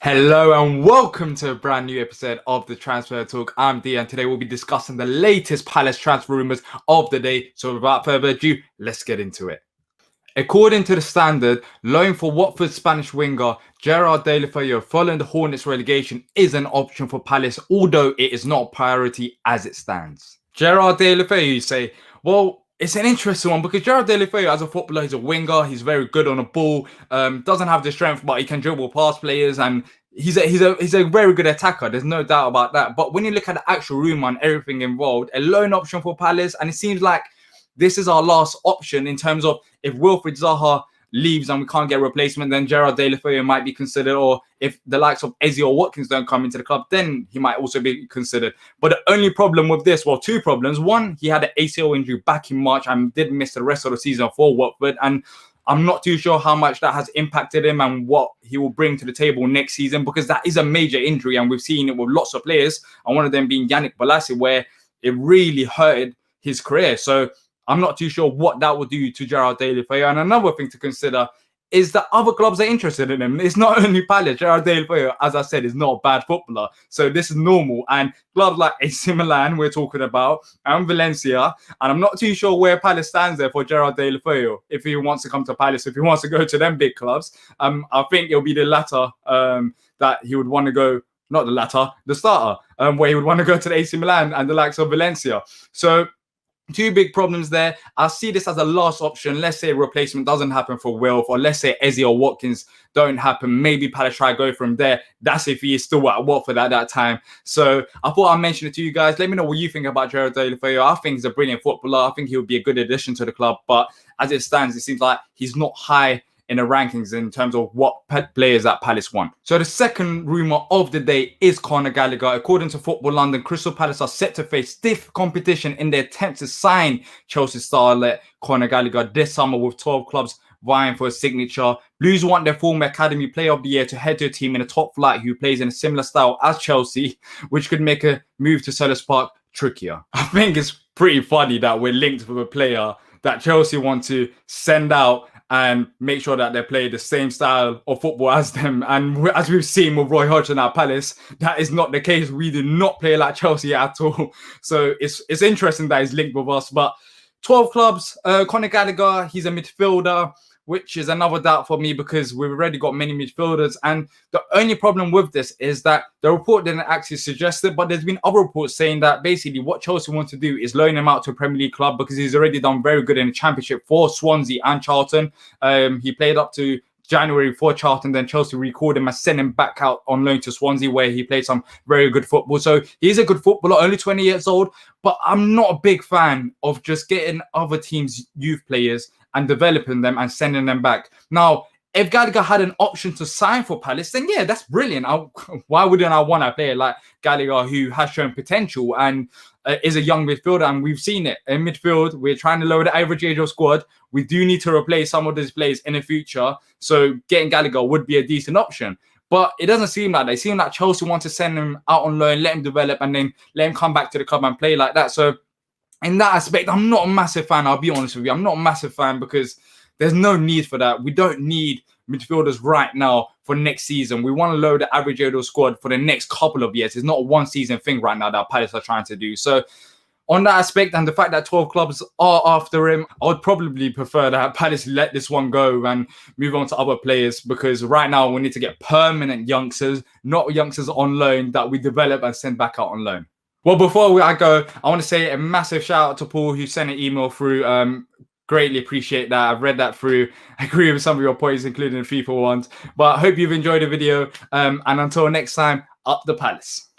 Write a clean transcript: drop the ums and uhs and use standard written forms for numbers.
Hello and welcome to a brand new episode of the Transfer Talk. I'm Dee and today we'll be discussing the latest Palace transfer rumours of the day. So without further ado, let's get into it. According to the Standard, loan for Watford Spanish winger Gerard Deulofeu following the Hornets relegation is an option for Palace, although it is not a priority as it stands. Gerard Deulofeu, you say, well, it's an interesting one because Gerard Deulofeu, as a footballer, he's a winger. He's very good on the ball. Doesn't have the strength, but he can dribble past players, and he's a very good attacker. There's no doubt about that. But when you look at the actual room and everything involved, a loan option for Palace, and it seems like this is our last option in terms of if Wilfried Zaha leaves and we can't get a replacement, then Gerard Deulofeu might be considered. Or if the likes of Eze or Watkins don't come into the club, then he might also be considered. But the only problem with this, well, two problems. One, he had an ACL injury back in March and did miss the rest of the season for Watford. And I'm not too sure how much that has impacted him and what he will bring to the table next season, because that is a major injury. And we've seen it with lots of players, and one of them being Yannick Bolasie, where it really hurted his career. So I'm not too sure what that will do to Gerard Deulofeu. And another thing to consider is that other clubs are interested in him. It's not only Palace. Gerard Deulofeu, as I said, is not a bad footballer. So this is normal. And clubs like AC Milan we're talking about, and Valencia. And I'm not too sure where Palace stands there for Gerard Deulofeu, if he wants to come to Palace, if he wants to go to them big clubs. I think it'll be the latter that he would want to go. Not the latter, the starter, where he would want to go to the AC Milan and the likes of Valencia. So two big problems there. I see this as a last option. Let's say a replacement doesn't happen for Wilf, or let's say Eze or Watkins don't happen. Maybe Palace try to go from there. That's if he is still at Watford at that time. So I thought I'd mention it to you guys. Let me know what you think about Gerard Deulofeu. I think he's a brilliant footballer. I think he would be a good addition to the club. But as it stands, it seems like he's not high in the rankings in terms of what players that Palace want. So the second rumour of the day is Conor Gallagher. According to Football London, Crystal Palace are set to face stiff competition in their attempt to sign Chelsea starlet Conor Gallagher this summer, with 12 clubs vying for a signature. Blues want their former Academy Player of the Year to head to a team in the top flight who plays in a similar style as Chelsea, which could make a move to Selhurst Park trickier. I think it's pretty funny that we're linked with a player that Chelsea want to send out and make sure that they play the same style of football as them. And as we've seen with Roy Hodgson at Palace, that is not the case. We do not play like Chelsea at all. So it's interesting that he's linked with us. But 12 clubs, Conor Gallagher, he's a midfielder, which is another doubt for me because we've already got many midfielders. And the only problem with this is that the report didn't actually suggest it, but there's been other reports saying that basically what Chelsea want to do is loan him out to a Premier League club because he's already done very good in the Championship for Swansea and Charlton. He played up to January for Charlton, then Chelsea recalled him and sent him back out on loan to Swansea, where he played some very good football. So he's a good footballer, only 20 years old, but I'm not a big fan of just getting other teams' youth players and developing them and sending them back. Now, if Gallagher had an option to sign for Palace, then yeah, that's brilliant. Why wouldn't I want a player like Gallagher who has shown potential and is a young midfielder? And we've seen it in midfield. We're trying to lower the average age of squad. We do need to replace some of these players in the future. So getting Gallagher would be a decent option. But it doesn't seem like that. It seems like Chelsea want to send him out on loan, let him develop, and then let him come back to the club and play like that. So in that aspect, I'm not a massive fan. I'll be honest with you. I'm not a massive fan because there's no need for that. We don't need midfielders right now for next season. We want to lower the average age of squad for the next couple of years. It's not a one-season thing right now that Palace are trying to do. So on that aspect, and the fact that 12 clubs are after him, I would probably prefer that Palace let this one go and move on to other players, because right now we need to get permanent youngsters, not youngsters on loan that we develop and send back out on loan. Well, before I go, I want to say a massive shout out to Paul who sent an email through. Greatly appreciate that. I've read that through. I agree with some of your points, including the FIFA ones. But I hope you've enjoyed the video. And until next time, up the Palace.